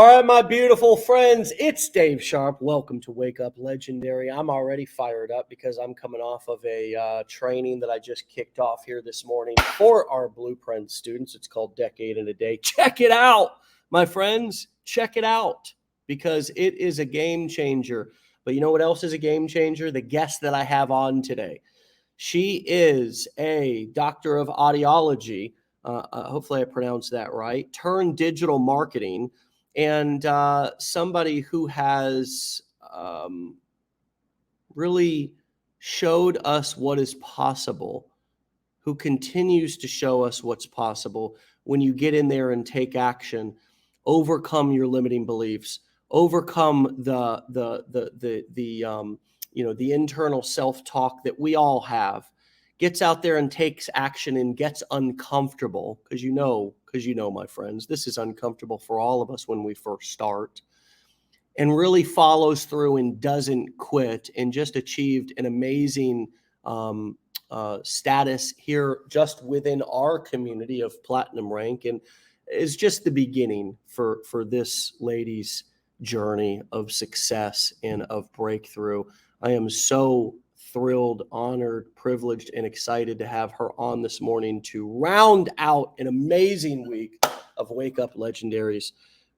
All right, my beautiful friends, it's Dave Sharpe. Welcome to Wake Up Legendary. I'm already fired up because I'm coming off of a training that I just kicked off here this morning for our Blueprint students. It's called Decade in a Day. Check it out, my friends. Check it out because it is a game changer. But you know what else is a game changer? The guest that I have on today. She is a doctor of audiology. Hopefully I pronounced that right. Turned digital marketing. And somebody who has really showed us what is possible, who continues to show us what's possible when you get in there and take action, overcome your limiting beliefs, overcome the internal self-talk that we all have, gets out there and takes action and gets uncomfortable because you know, my friends, this is uncomfortable for all of us when we first start, and really follows through and doesn't quit and just achieved an amazing status here just within our community of platinum rank, and is just the beginning for this lady's journey of success and of breakthrough. I am so thrilled, honored, privileged, and excited to have her on this morning to round out an amazing week of Wake Up Legendaries.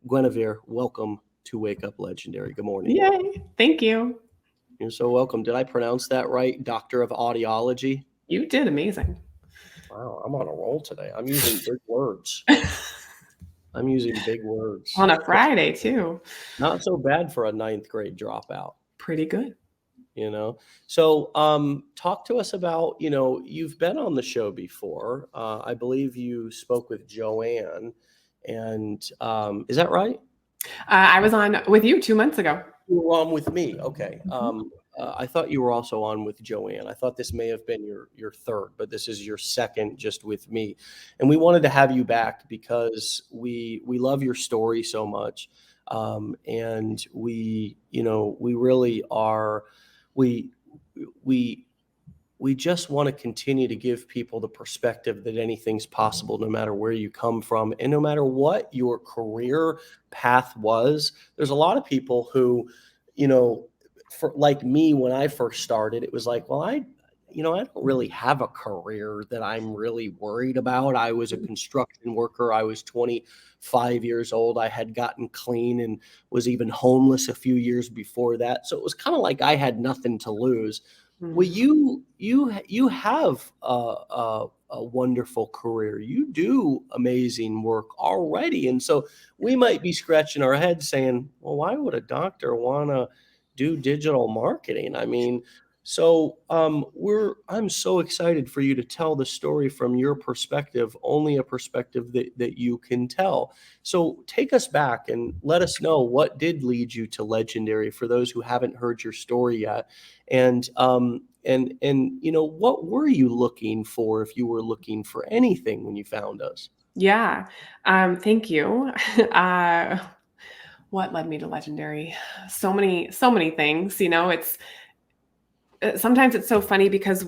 Guinevere, welcome to Wake Up Legendary. Good morning. Yay. Thank you. You're so welcome. Did I pronounce that right? Doctor of Audiology? You did amazing. Wow, I'm on a roll today. I'm using big words. I'm using big words. On a Friday, too. Not so bad for a 9th grade dropout. Pretty good. So talk to us about, you've been on the show before. I believe you spoke with Joanne, and is that right? I was on with you 2 months ago. You were on with me. Okay. I thought you were also on with Joanne. I thought this may have been your third, but this is your second just with me. And we wanted to have you back because we love your story so much. And we really are, we just want to continue to give people the perspective that anything's possible, no matter where you come from and no matter what your career path was. There's a lot of people who, for like me, when I first started, it was like, well, I don't really have a career that I'm really worried about. I was a construction worker. I was 25 years old. I had gotten clean and was even homeless a few years before that. So it was kind of like I had nothing to lose. Mm-hmm. Well, you have a wonderful career. You do amazing work already. And so we might be scratching our heads saying, well, why would a doctor want to do digital marketing? I mean, so I'm so excited for you to tell the story from your perspective, only a perspective that you can tell. So take us back and let us know what did lead you to Legendary for those who haven't heard your story yet. And what were you looking for if you were looking for anything when you found us? Yeah. Thank you. What led me to Legendary? So many things, sometimes it's so funny because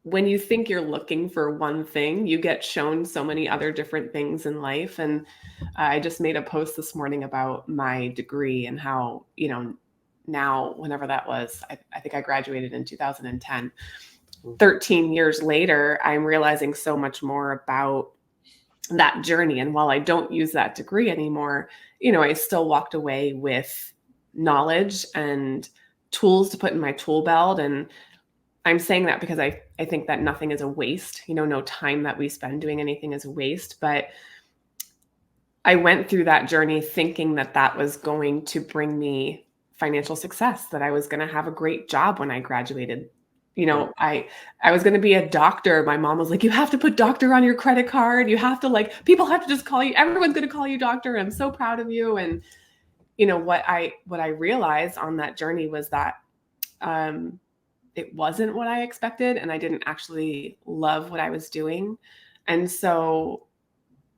when you think you're looking for one thing, you get shown so many other different things in life. And I just made a post this morning about my degree and how, now, whenever that was, I think I graduated in 2010. 13 years later, I'm realizing so much more about that journey. And while I don't use that degree anymore, I still walked away with knowledge and tools to put in my tool belt. And I'm saying that because I think that nothing is a waste. No time that we spend doing anything is a waste. But I went through that journey thinking that was going to bring me financial success, that I was going to have a great job when I graduated. I was going to be a doctor. My mom was like, you have to put doctor on your credit card. You have to people have to just call you. Everyone's going to call you doctor. I'm so proud of you. And what I realized on that journey was that it wasn't what I expected, and I didn't actually love what I was doing. And so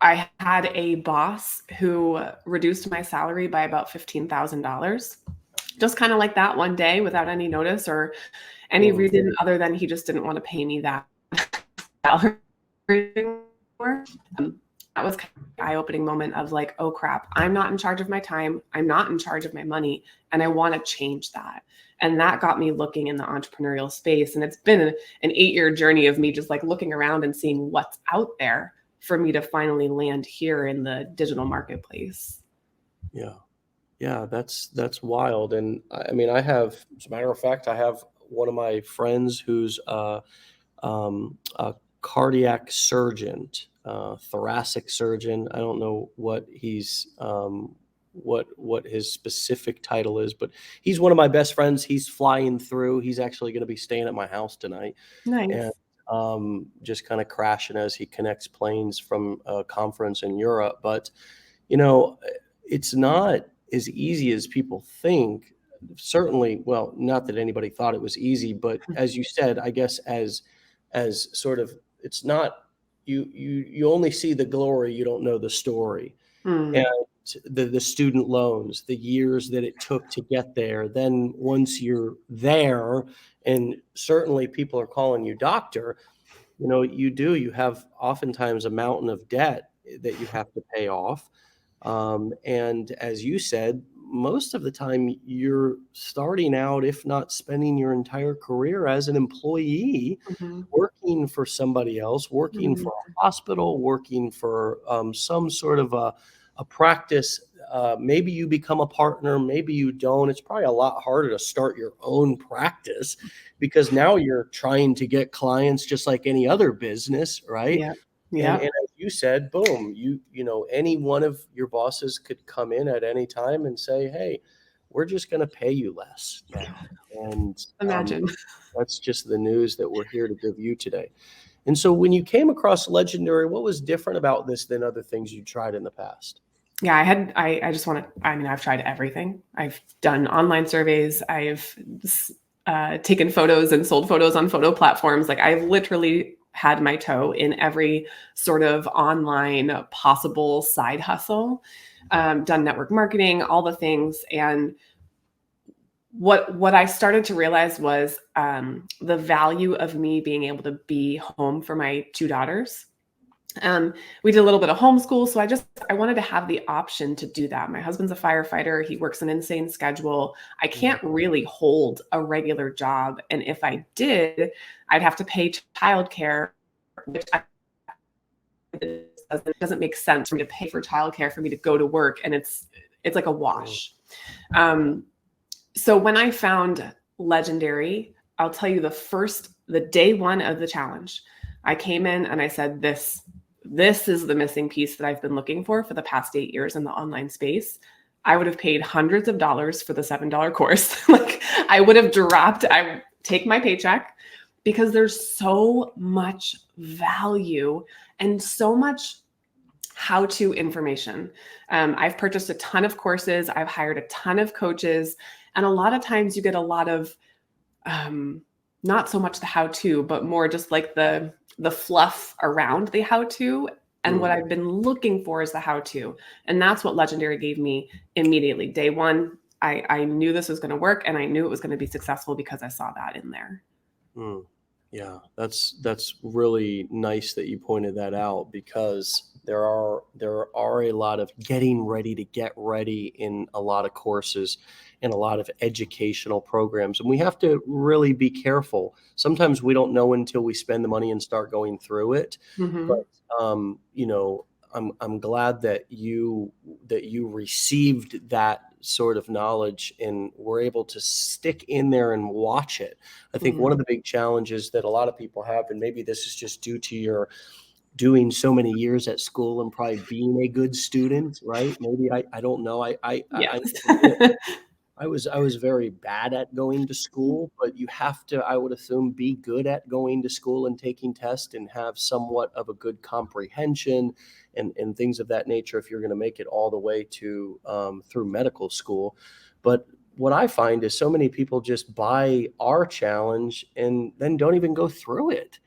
I had a boss who reduced my salary by about $15,000, just kind of like that one day without any notice or any reason other than he just didn't want to pay me that salary anymore. was kind of an eye-opening moment of like, oh crap, I'm not in charge of my time. I'm not in charge of my money. And I want to change that. And that got me looking in the entrepreneurial space. And it's been an 8-year journey of me just like looking around and seeing what's out there for me to finally land here in the digital marketplace. Yeah. Yeah, that's wild. And I mean, as a matter of fact, I have one of my friends who's a cardiac surgeon, thoracic surgeon. I don't know what his specific title is, but he's one of my best friends. He's flying through. He's actually going to be staying at my house tonight, and Nice. just kind of crashing as he connects planes from a conference in Europe. But you know, it's not as easy as people think. Certainly, well, not that anybody thought it was easy, but as you said, I guess as sort of, it's not, you only see the glory, you don't know the story. And Mm, the student loans, the years that it took to get there, then once you're there, and certainly people are calling you doctor, you have oftentimes a mountain of debt that you have to pay off. And as you said, most of the time you're starting out, if not spending your entire career as an employee, mhm, working for somebody else, working mhm, for a hospital, working for some sort of a practice. Maybe you become a partner, maybe you don't. It's probably a lot harder to start your own practice because now you're trying to get clients just like any other business, right? yeah, And yeah, as you said, boom, any one of your bosses could come in at any time and say, "Hey, we're just going to pay you less now." And imagine. that's just the news that we're here to give you today. And so when you came across Legendary, what was different about this than other things you tried in the past? Yeah, I just want to, I mean, I've tried everything. I've done online surveys. I've taken photos and sold photos on photo platforms. Like I've literally had my toe in every sort of online possible side hustle, done network marketing, all the things. And what I started to realize was the value of me being able to be home for my 2 daughters. We did a little bit of homeschool, so I wanted to have the option to do that. My husband's a firefighter. He works an insane schedule. I Mm, can't really hold a regular job, and if I did, I'd have to pay childcare, which it doesn't make sense for me to pay for childcare for me to go to work, and it's like a mm, wash. Um, so when I found Legendary, I'll tell you the day one of the challenge, I came in and I said, this is the missing piece that I've been looking for the past 8 years in the online space. I would have paid hundreds of dollars for the $7 course. Like I take my paycheck because there's so much value and so much how-to information. I've purchased a ton of courses. I've hired a ton of coaches. And a lot of times you get a lot of um, not so much the how-to, but more just like the fluff around the how-to. And what mm. I've been looking for is the how-to. And that's what Legendary gave me immediately. Day one, I knew this was going to work and I knew it was going to be successful because I saw that in there. Mm. Yeah, that's really nice that you pointed that out because there are a lot of getting ready to get ready in a lot of courses and a lot of educational programs, and we have to really be careful. Sometimes we don't know until we spend the money and start going through it. But Hmm. I'm glad that you received that sort of knowledge and were able to stick in there and watch it. I think one Hmm. of the big challenges that a lot of people have, and maybe this is just due to your doing so many years at school and probably being a good student, right? Maybe I don't know. Yes. I never did. I was very bad at going to school, but you have to, I would assume, be good at going to school and taking tests and have somewhat of a good comprehension and things of that nature if you're going to make it all the way to through medical school. But what I find is so many people just buy our challenge and then don't even go through it.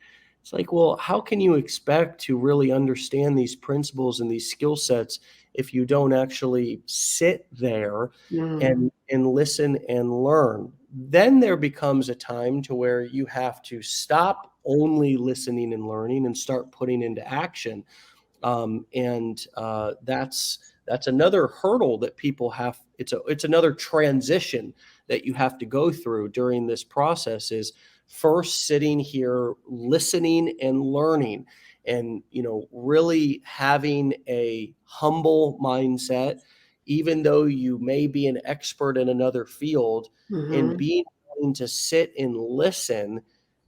It's like, well, how can you expect to really understand these principles and these skill sets if you don't actually sit there Mm, and listen and learn? Then there becomes a time to where you have to stop only listening and learning and start putting into action. That's another hurdle that people have. It's another transition that you have to go through during this process, is first sitting here, listening and learning, and really having a humble mindset, even though you may be an expert in another field, and Mhm. being willing to sit and listen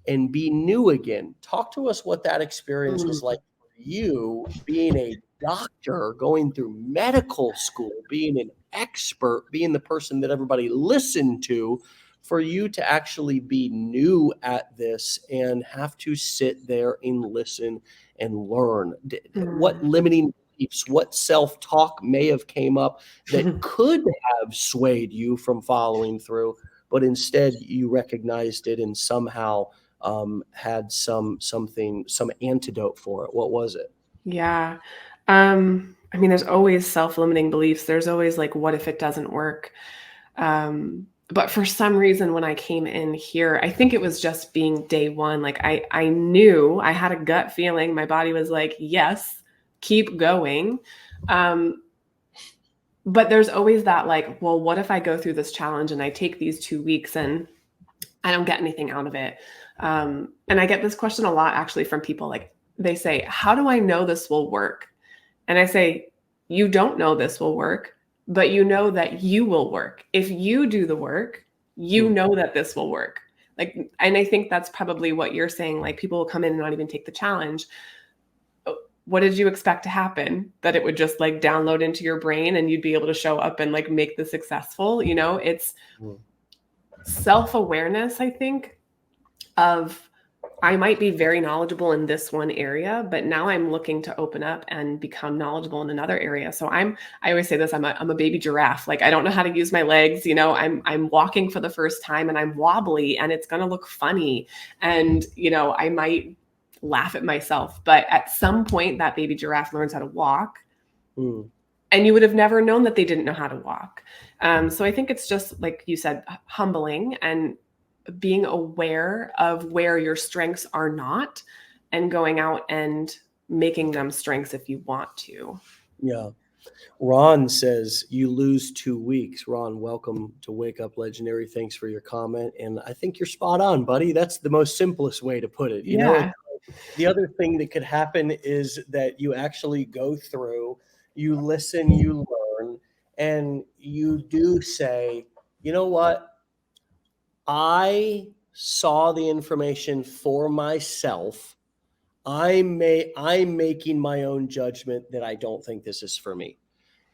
and be new again. Talk to us what that experience was Mm. like for you, being a doctor, going through medical school, being an expert, being the person that everybody listened to, for you to actually be new at this and have to sit there and listen and learn. What Mm. limiting beliefs, what self-talk may have came up that could have swayed you from following through, but instead you recognized it and somehow had some antidote for it. What was it? Yeah. I mean, there's always self-limiting beliefs. There's always like, what if it doesn't work? But for some reason, when I came in here, I think it was just being day one. Like I knew, I had a gut feeling. My body was like, yes, keep going. Um, but there's always that like, well, what if I go through this challenge and I take these 2 weeks and I don't get anything out of it? And I get this question a lot actually from people. Like they say, how do I know this will work? And I say, you don't know this will work, but you know that you will work. If you do the work, you Hmm. know that this will work. Like, and I think that's probably what you're saying. Like, people will come in and not even take the challenge. What did you expect to happen? That it would just like download into your brain and you'd be able to show up and like make this successful? It's Hmm. self awareness, I think, of I might be very knowledgeable in this one area, but now I'm looking to open up and become knowledgeable in another area. So I always say this, I'm a baby giraffe. Like I don't know how to use my legs, I'm walking for the first time and I'm wobbly and it's going to look funny. And, I might laugh at myself, but at some point that baby giraffe learns how to walk Hmm. and you would have never known that they didn't know how to walk. So I think it's just like you said, humbling and being aware of where your strengths are not and going out and making them strengths if you want to. Yeah. Ron says you lose 2 weeks. Ron, welcome to Wake Up Legendary. Thanks for your comment. And I think you're spot on, buddy. That's the most simplest way to put it. Yeah. The other thing that could happen is that you actually go through, you listen, you learn, and you do say, you know what? I saw the information for myself. I'm making my own judgment that I don't think this is for me.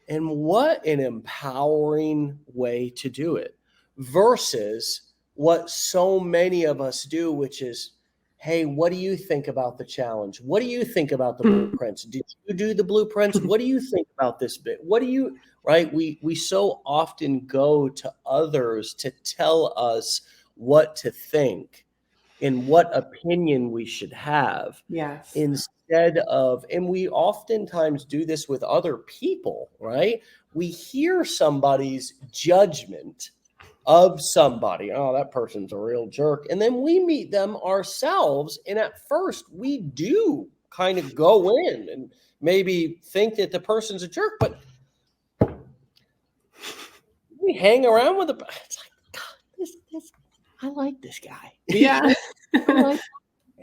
And what an empowering way to do it versus what so many of us do, which is, hey, what do you think about the challenge? What do you think about the blueprints? Did you do the blueprints? What do you think about this bit? What do you, right? We so often go to others to tell us what to think and what opinion we should have, Yes. instead of, and we oftentimes do this with other people, right? We hear somebody's judgment of somebody. Oh, that person's a real jerk. And then we meet them ourselves. And at first, we do kind of go in and maybe think that the person's a jerk, but we hang around with the, it's like, God, I like this guy. Yeah. I like,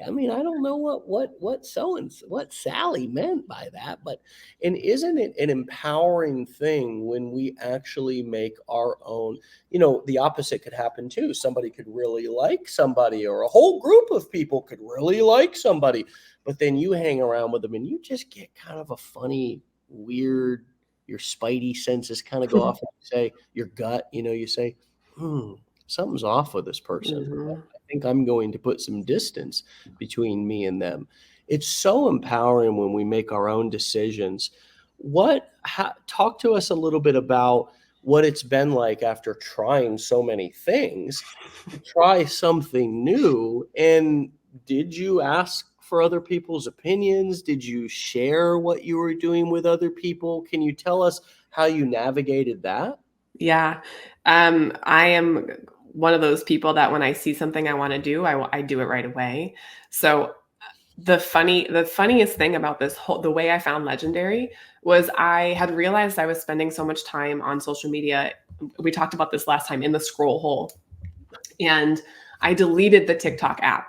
I mean, I don't know what Sally meant by that, but, and isn't it an empowering thing when we actually make our own? The opposite could happen too. Somebody could really like somebody, or a whole group of people could really like somebody, but then you hang around with them and you just get kind of a funny, weird, your spidey senses kind of go off and you say, your gut, you say, hmm, something's off with this person. Mhm. I think I'm going to put some distance between me and them. It's so empowering when we make our own decisions. Talk to us a little bit about what it's been like after trying so many things to try something new. And did you ask for other people's opinions? Did you share what you were doing with other people? Can you tell us how you navigated that? Yeah. I am one of those people that when I see something I want to do, I do it right away. So the funniest thing about the way I found Legendary was I had realized I was spending so much time on social media. We talked about this last time, in the scroll hole. And I deleted the TikTok app.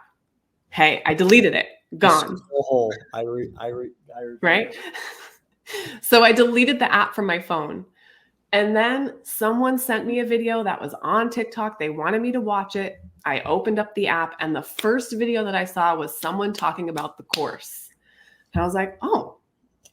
Hey, I deleted it. The Gone. scroll hole. I Right? So I deleted the app from my phone. And then someone sent me a video that was on TikTok. They wanted me to watch it. I opened up the app, and the first video that I saw was someone talking about the course. And I was like, oh,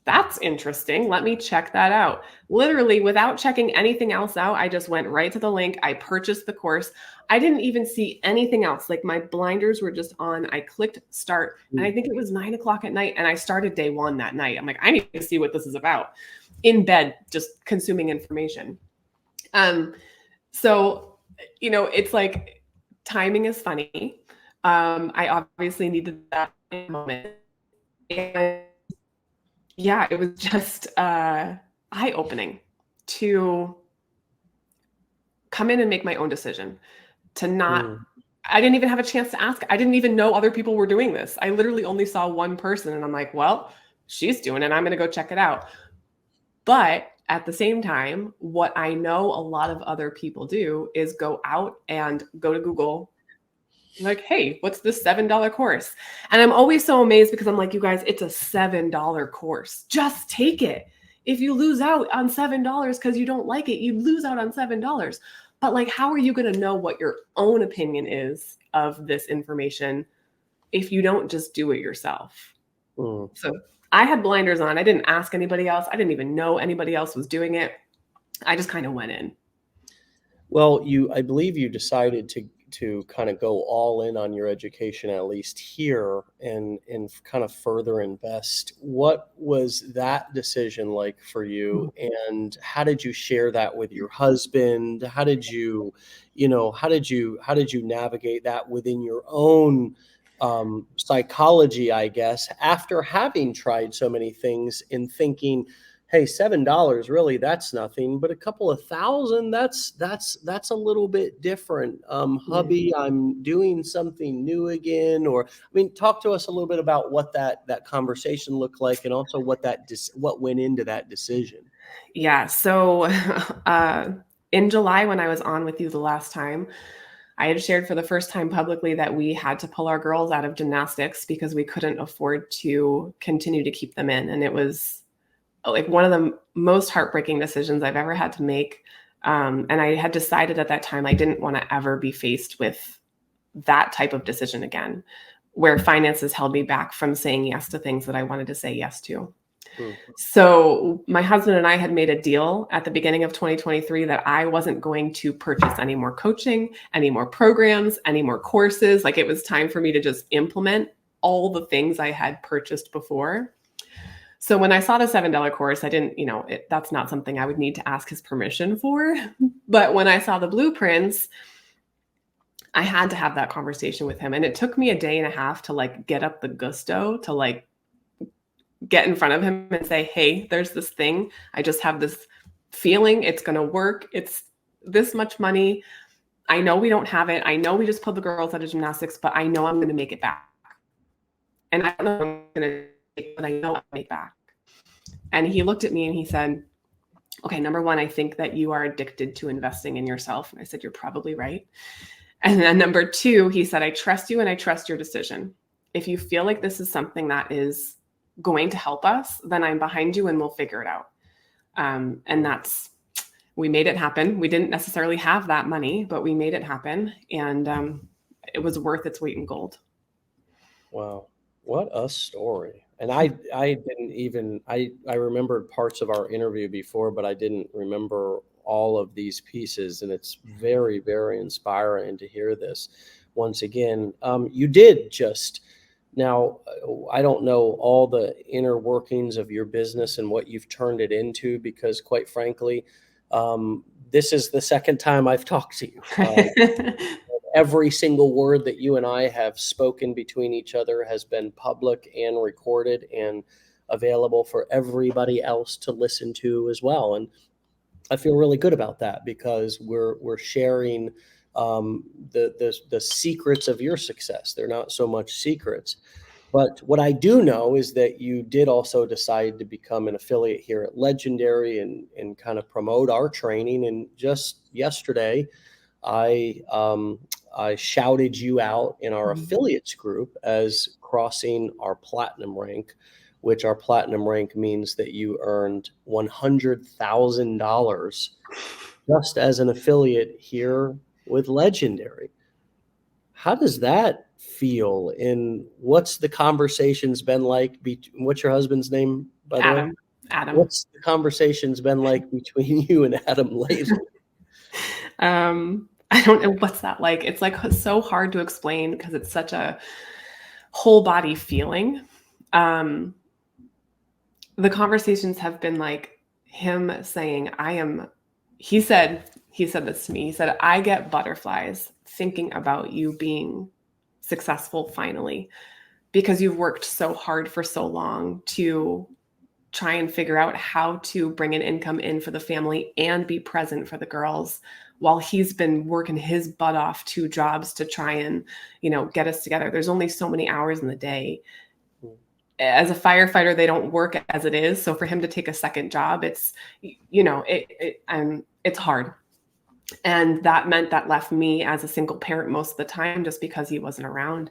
that's interesting. Let me check that out. Literally, without checking anything else out, I just went right to the link. I purchased the course. I didn't even see anything else. Like, my blinders were just on. I clicked start, and I think it was 9 o'clock at night. And I started day one that night. I'm like, I need to see what this is about. In bed, just consuming information. So, it's like, timing is funny. I obviously needed that moment. And yeah, it was just eye-opening to come in and make my own decision, to not, I didn't even have a chance to ask. I didn't even know other people were doing this. I literally only saw one person, and I'm like, well, she's doing it. I'm going to go check it out. But at the same time, what I know a lot of other people do is go out and go to Google, like, hey, what's this $7 course? And I'm always so amazed, because I'm like, you guys, it's a $7 course. Just take it. If you lose out on $7 because you don't like it, you lose out on $7. But like, how are you going to know what your own opinion is of this information if you don't just do it yourself? So I had blinders on. I didn't ask anybody else. I didn't even know anybody else was doing it. I just kind of went in. Well, I believe you decided to kind of go all in on your education, at least here, and kind of further invest. What was that decision like for you, and how did you share that with your husband? How did you navigate that within your own psychology, I guess, after having tried so many things and thinking, hey, $7, really, that's nothing, but a couple of thousand, that's a little bit different. Hubby, I'm doing something new again. Or, I mean, talk to us a little bit about what that conversation looked like, and also what went into that decision. Yeah. So in July, when I was on with you the last time, I had shared for the first time publicly that we had to pull our girls out of gymnastics because we couldn't afford to continue to keep them in. And it was like one of the most heartbreaking decisions I've ever had to make. And I had decided at that time I didn't want to ever be faced with that type of decision again, where finances held me back from saying yes to things that I wanted to say yes to. So my husband and I had made a deal at the beginning of 2023 that I wasn't going to purchase any more coaching, any more programs, any more courses. Like, it was time for me to just implement all the things I had purchased before. So when I saw the $7 course, I didn't, that's not something I would need to ask his permission for. But when I saw the blueprints, I had to have that conversation with him. And it took me a day and a half to like get up the gusto to like get in front of him and say, hey, there's this thing. I just have this feeling it's going to work. It's this much money. I know we don't have it. I know we just pulled the girls out of gymnastics, but I know I'm going to make it back. And I don't know if I'm going to make it, but I know I'll make it back. And he looked at me and he said, okay, number one, I think that you are addicted to investing in yourself. And I said, you're probably right. And then number two, he said, I trust you and I trust your decision. If you feel like this is something that is going to help us, then I'm behind you and we'll figure it out. And we made it happen. We didn't necessarily have that money, but we made it happen. And it was worth its weight in gold. Wow. What a story. And I didn't even, I remembered parts of our interview before, but I didn't remember all of these pieces. And it's very, very inspiring to hear this once again. You did just, now, I don't know all the inner workings of your business and what you've turned it into, because quite frankly, this is the second time I've talked to you. Every single word that you and I have spoken between each other has been public and recorded and available for everybody else to listen to as well. And I feel really good about that, because we're sharing the secrets of your success. They're not so much secrets, But what I do know is that you did also decide to become an affiliate here at Legendary and kind of promote our training. And just yesterday, I I shouted you out in our Mhm. affiliates group as crossing our platinum rank, which our platinum rank means that you earned $100,000 just as an affiliate here with Legendary. How does that feel? And what's the conversations been like? What's your husband's name, by the way? Adam. Adam. What's the conversations been like between you and Adam lately? I don't know what's that like. It's like so hard to explain because it's such a whole body feeling. Um, the conversations have been like him saying, he said this to me. He said, I get butterflies thinking about you being successful finally because you've worked so hard for so long to try and figure out how to bring an income in for the family and be present for the girls while he's been working his butt off 2 jobs to try and, get us together. There's only so many hours in the day. As a firefighter, they don't work as it is. So for him to take a second job, it's hard. And that meant that left me as a single parent most of the time just because he wasn't around.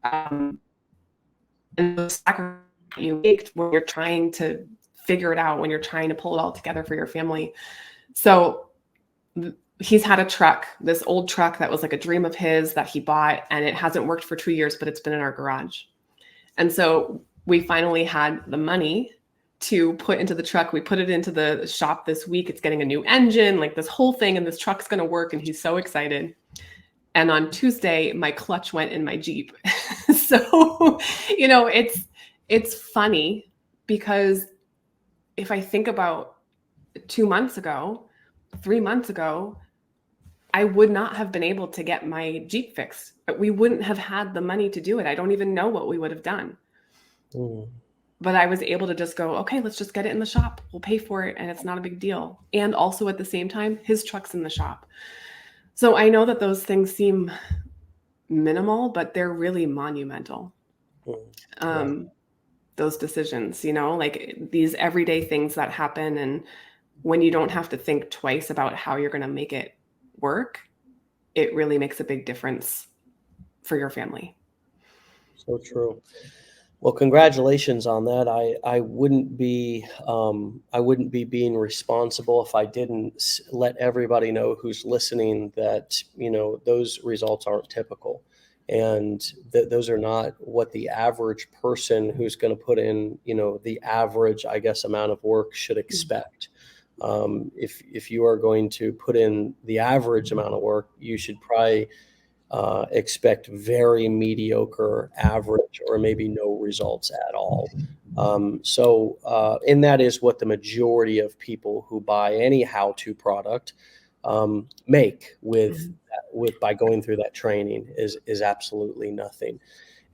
Um, and the sacrifice you make when you're trying to figure it out, when you're trying to pull it all together for your family. So he's had a truck, this old truck that was like a dream of his that he bought, and it hasn't worked for 2 years, but it's been in our garage. And so we finally had the money to put into the truck. We put it into the shop this week. It's getting a new engine, like this whole thing, and this truck's going to work. And he's so excited. And on Tuesday, my clutch went in my Jeep. So, it's funny because if I think about 2 months ago, 3 months ago, I would not have been able to get my Jeep fixed. We wouldn't have had the money to do it. I don't even know what we would have done. Mm. But I was able to just go, okay, let's just get it in the shop. We'll pay for it. And it's not a big deal. And also at the same time, his truck's in the shop. So I know that those things seem minimal, but they're really monumental. Yeah. Those decisions, like these everyday things that happen. And when you don't have to think twice about how you're going to make it work, it really makes a big difference for your family. So true. Well, congratulations on that. I wouldn't be being responsible if I didn't let everybody know who's listening that those results aren't typical, and those are not what the average person who's going to put in the average, I guess, amount of work should expect. If you are going to put in the average amount of work, you should probably expect very mediocre, average, or maybe no results at all. And that is what the majority of people who buy any how-to product make by going through that training is absolutely nothing.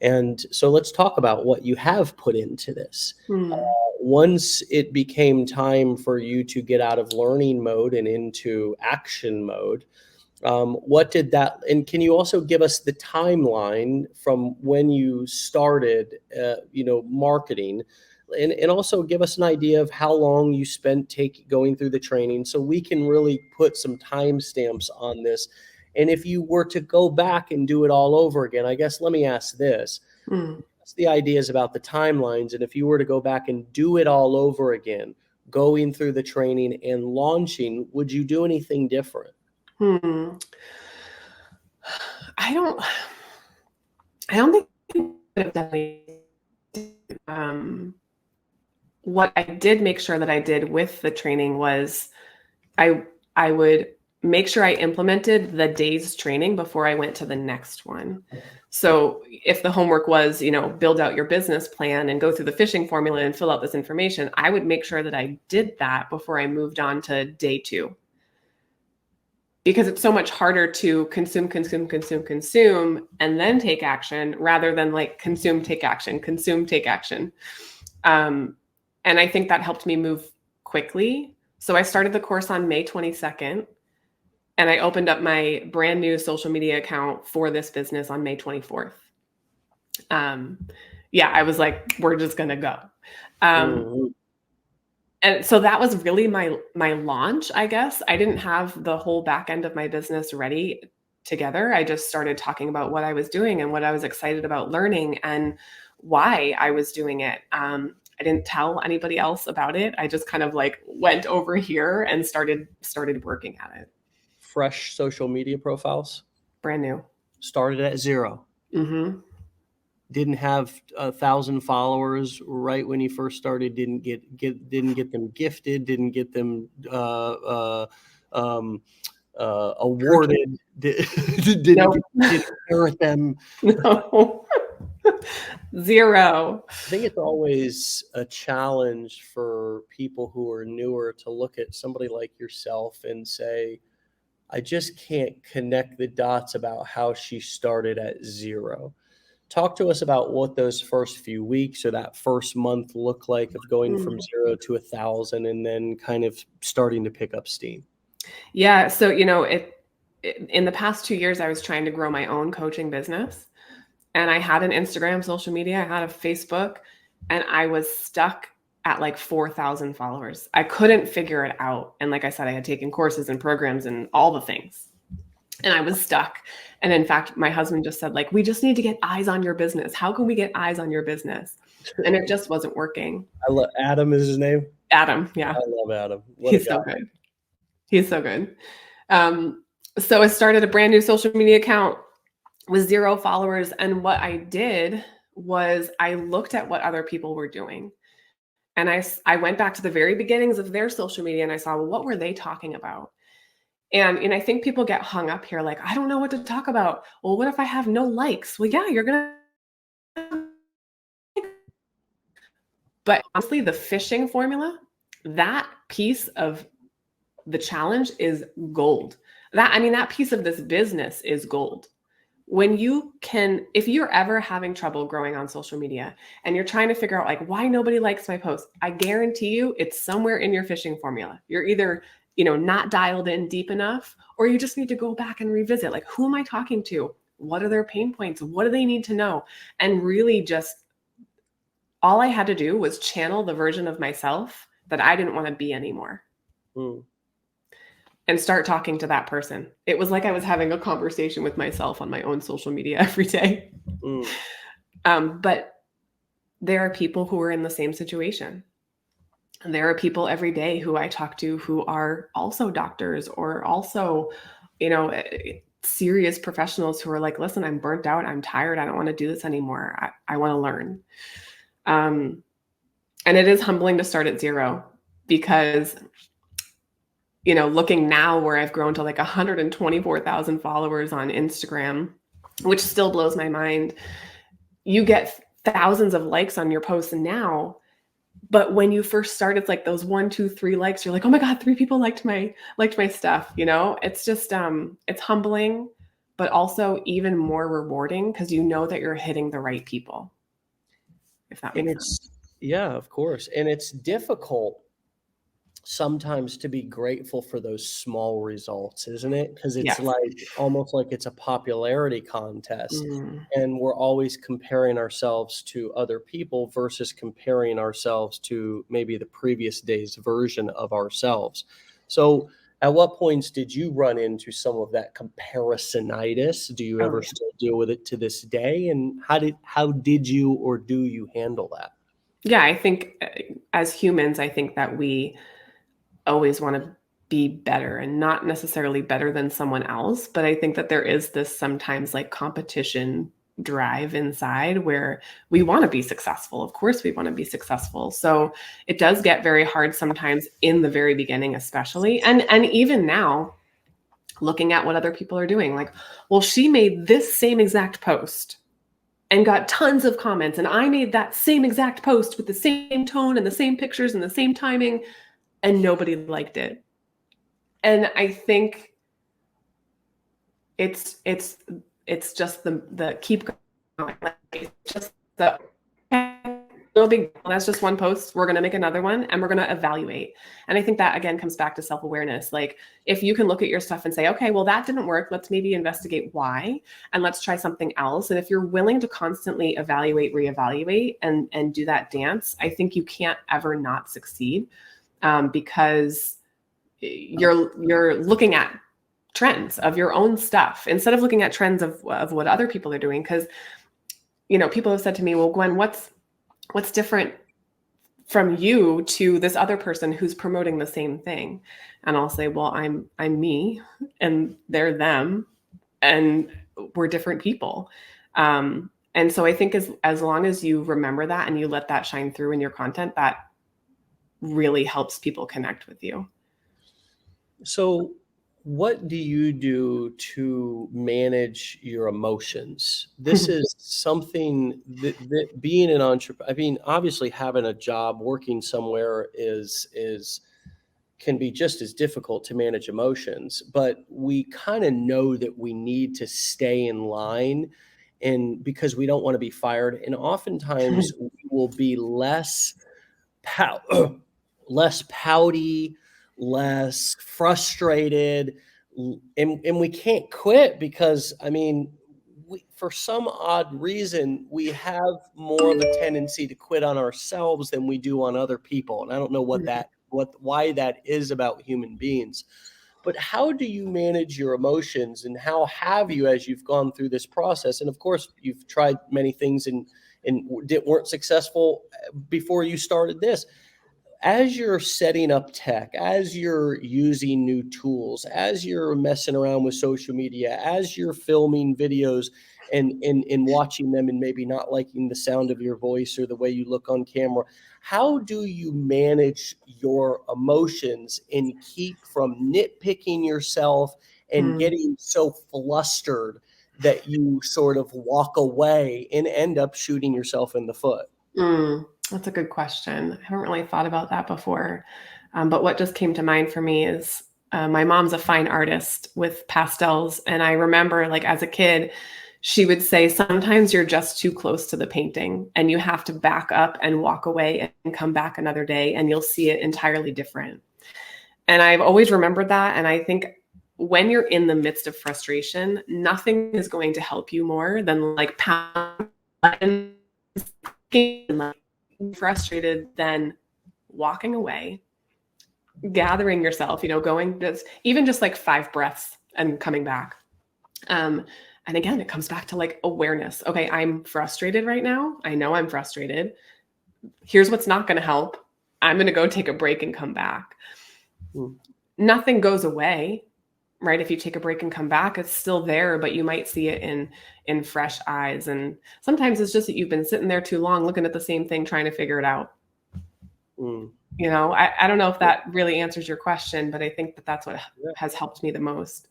And so let's talk about what you have put into this. Once it became time for you to get out of learning mode and into action mode, what did that, and can you also give us the timeline from when you started, marketing, and also give us an idea of how long you spent going through the training so we can really put some timestamps on this. And if you were to go back and do it all over again, I guess, let me ask this. What's the ideas about the timelines? And if you were to go back and do it all over again, going through the training and launching, would you do anything different? I don't think I would have done what I did make sure that I did with the training was I would make sure I implemented the day's training before I went to the next one. So if the homework was, build out your business plan and go through the fishing formula and fill out this information, I would make sure that I did that before I moved on to day 2. Because it's so much harder to consume, and then take action rather than like consume, take action. And I think that helped me move quickly. So I started the course on May 22nd, and I opened up my brand new social media account for this business on May 24th. Yeah, I was like, we're just going to go. Mhm. And so that was really my launch, I guess. I didn't have the whole back end of my business ready together. I just started talking about what I was doing and what I was excited about learning and why I was doing it. I didn't tell anybody else about it. I just kind of like went over here and started working at it. Fresh social media profiles, Brand new. started at 0. Hmm. Didn't have 1,000 followers right when you first started. Didn't get them gifted. Didn't get them um, awarded. Didn't Nope. didn't inherit them. No. Zero. I think it's always a challenge for people who are newer to look at somebody like yourself and say, I just can't connect the dots about how she started at 0. Talk to us about what those first few weeks or that first month look like of going from Mm. 0 to 1,000 and then kind of starting to pick up steam. Yeah. So, in the past 2 years, I was trying to grow my own coaching business. And I had an Instagram, social media, I had a Facebook, and I was stuck at like 4,000 followers. I couldn't figure it out. And like I said, I had taken courses and programs and all the things. And I was stuck. And in fact, my husband just said, like, we just need to get eyes on your business. How can we get eyes on your business? And it just wasn't working. I love Adam is his name. Adam, yeah, I love Adam. What a he's guy. so good. He's so good. So I started a brand new social media account with 0 followers. And what I did was I looked at what other people were doing. And I went back to the very beginnings of their social media and I saw, well, what were they talking about? And I think people get hung up here like, I don't know what to talk about. Well, what if I have no likes? Well, yeah, you're going to. But honestly, the fishing formula, that piece of the challenge is gold. That piece of this business is gold. When you can, if you're ever having trouble growing on social media and you're trying to figure out like why nobody likes my post, I guarantee you it's somewhere in your fishing formula. You're either, not dialed in deep enough, or you just need to go back and revisit like, who am I talking to? What are their pain points? What do they need to know? And really just all I had to do was channel the version of myself that I didn't want to be anymore. Mm. And start talking to that person. It was like I was having a conversation with myself on my own social media every day. But there are people who are in the same situation. And there are people every day who I talk to who are also doctors or also, serious professionals who are like, listen, I'm burnt out. I'm tired. I don't want to do this anymore. I want to learn. And it is humbling to start at 0 because looking now where I've grown to like 124,000 followers on Instagram, which still blows my mind. You get thousands of likes on your posts now, but when you first start, it's like those 1, 2, 3 likes. You're like, oh my God, 3 people liked my stuff. It's just it's humbling, but also even more rewarding because you know that you're hitting the right people. If that And makes sense. yeah, of course. And it's difficult sometimes to be grateful for those small results, isn't it? Because it's Yes. like almost like it's a popularity contest. Mm. And we're always comparing ourselves to other people versus comparing ourselves to maybe the previous day's version of ourselves. So, at what points did you run into some of that comparisonitis? Do you Oh, ever yeah. still deal with it to this day? And how did you or do you handle that? Yeah, I think as humans, I think that we always want to be better and not necessarily better than someone else. But I think that there is this sometimes like competition drive inside where we want to be successful. Of course, we want to be successful. So it does get very hard sometimes in the very beginning, especially. And even now, looking at what other people are doing, like, well, she made this same exact post and got tons of comments. And I made that same exact post with the same tone and the same pictures and the same timing, and nobody liked it. And I think it's just the keep going. Like, it's just the no big deal. That's just one post. We're going to make another one and we're going to evaluate. And I think that again comes back to self-awareness. Like if you can look at your stuff and say, okay, well, that didn't work. Let's maybe investigate why, and let's try something else. And if you're willing to constantly evaluate, reevaluate, and do that dance, I think you can't ever not succeed, because you're looking at trends of your own stuff instead of looking at trends of what other people are doing. Because, people have said to me, well, Gwen, what's different from you to this other person who's promoting the same thing? And I'll say, well, I'm me and they're them, and we're different people. And so I think as long as you remember that and you let that shine through in your content, that really helps people connect with you. So what do you do to manage your emotions? This is something that being an entrepreneur, I mean, obviously having a job, working somewhere can be just as difficult to manage emotions, but we kind of know that we need to stay in line, and because we don't want to be fired. And oftentimes we will be less less pouty, less frustrated, and we can't quit because, I mean, for some odd reason, we have more of a tendency to quit on ourselves than we do on other people. And I don't know why that is about human beings. But how do you manage your emotions, and how have you, as you've gone through this process? And of course, you've tried many things and weren't successful before you started this. As you're setting up tech, as you're using new tools, as you're messing around with social media, as you're filming videos and watching them and maybe not liking the sound of your voice or the way you look on camera, how do you manage your emotions and keep from nitpicking yourself and getting so flustered that you sort of walk away and end up shooting yourself in the foot? That's a good question. I haven't really thought about that before. But what just came to mind for me is my mom's a fine artist with pastels. And I remember, like, as a kid, she would say, sometimes you're just too close to the painting and you have to back up and walk away and come back another day and you'll see it entirely different. And I've always remembered that. And I think when you're in the midst of frustration, nothing is going to help you more than like pound and frustrated, then walking away, gathering yourself, going just like 5 breaths and coming back. And again, it comes back to like awareness. Okay, I'm frustrated right now. I know I'm frustrated. Here's what's not going to help. I'm going to go take a break and come back. Nothing goes away, right? If you take a break and come back, it's still there, but you might see it in fresh eyes. And sometimes it's just that you've been sitting there too long looking at the same thing, trying to figure it out. I don't know if that really answers your question, but I think that's what has helped me the most.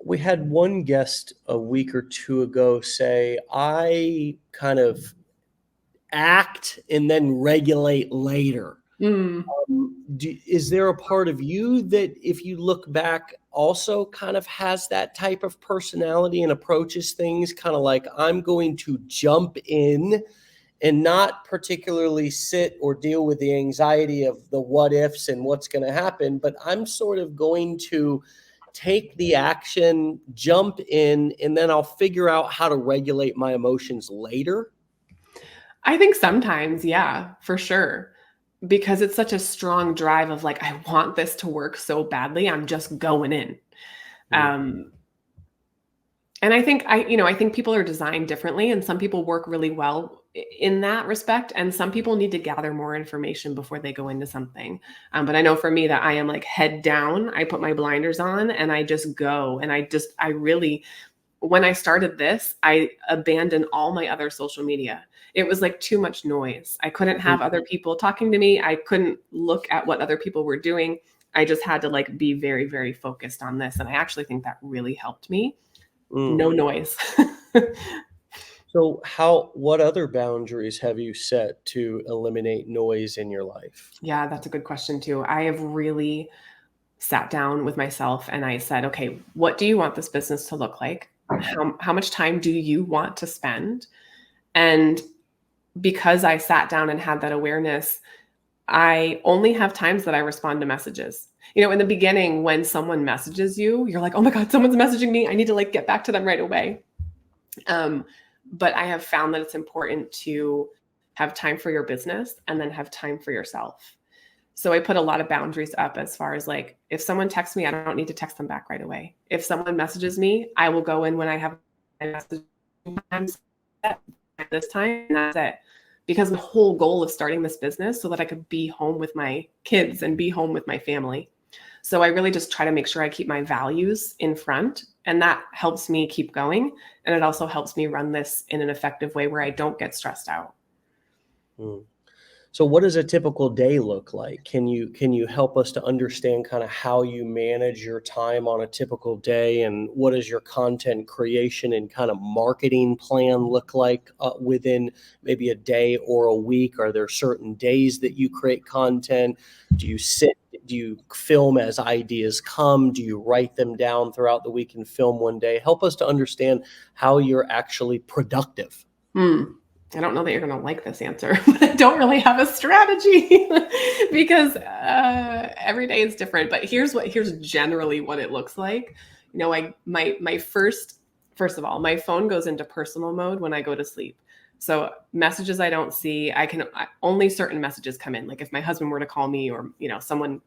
We had one guest a week or two ago say, I kind of act and then regulate later. Is there a part of you that, if you look back, also kind of has that type of personality and approaches things kind of like, I'm going to jump in and not particularly sit or deal with the anxiety of the what ifs and what's going to happen, but I'm sort of going to take the action, jump in, and then I'll figure out how to regulate my emotions later? I think sometimes, yeah, for sure. Because it's such a strong drive of like, I want this to work so badly, I'm just going in. And I think I think people are designed differently, and some people work really well in that respect, and some people need to gather more information before they go into something. But I know for me that I am like head down. I put my blinders on and I just go. And I really, when I started this, I abandoned all my other social media. It was like too much noise. I couldn't have other people talking to me. I couldn't look at what other people were doing. I just had to like be very, very focused on this. And I actually think that really helped me. No noise. So what other boundaries have you set to eliminate noise in your life? Yeah, that's a good question too. I have really sat down with myself and I said, okay, what do you want this business to look like? How much time do you want to spend? And because I sat down and had that awareness, I only have times that I respond to messages. In the beginning, when someone messages you, you're like, oh my God, someone's messaging me. I need to like get back to them right away. But I have found that it's important to have time for your business and then have time for yourself. So I put a lot of boundaries up as far as like, if someone texts me, I don't need to text them back right away. If someone messages me, I will go in when I have a message at this time, and that's it. Because the whole goal of starting this business so that I could be home with my kids and be home with my family. So I really just try to make sure I keep my values in front, and that helps me keep going. And it also helps me run this in an effective way where I don't get stressed out. Mm. So what does a typical day look like? Can you help us to understand kind of how you manage your time on a typical day, and what does your content creation and kind of marketing plan look like within maybe a day or a week? Are there certain days that you create content? Do you film as ideas come? Do you write them down throughout the week and film one day? Help us to understand how you're actually productive. I don't know that you're going to like this answer, but I don't really have a strategy because every day is different. But here's generally what it looks like. First of all, my phone goes into personal mode when I go to sleep. So messages I don't see, only certain messages come in. Like if my husband were to call me, or someone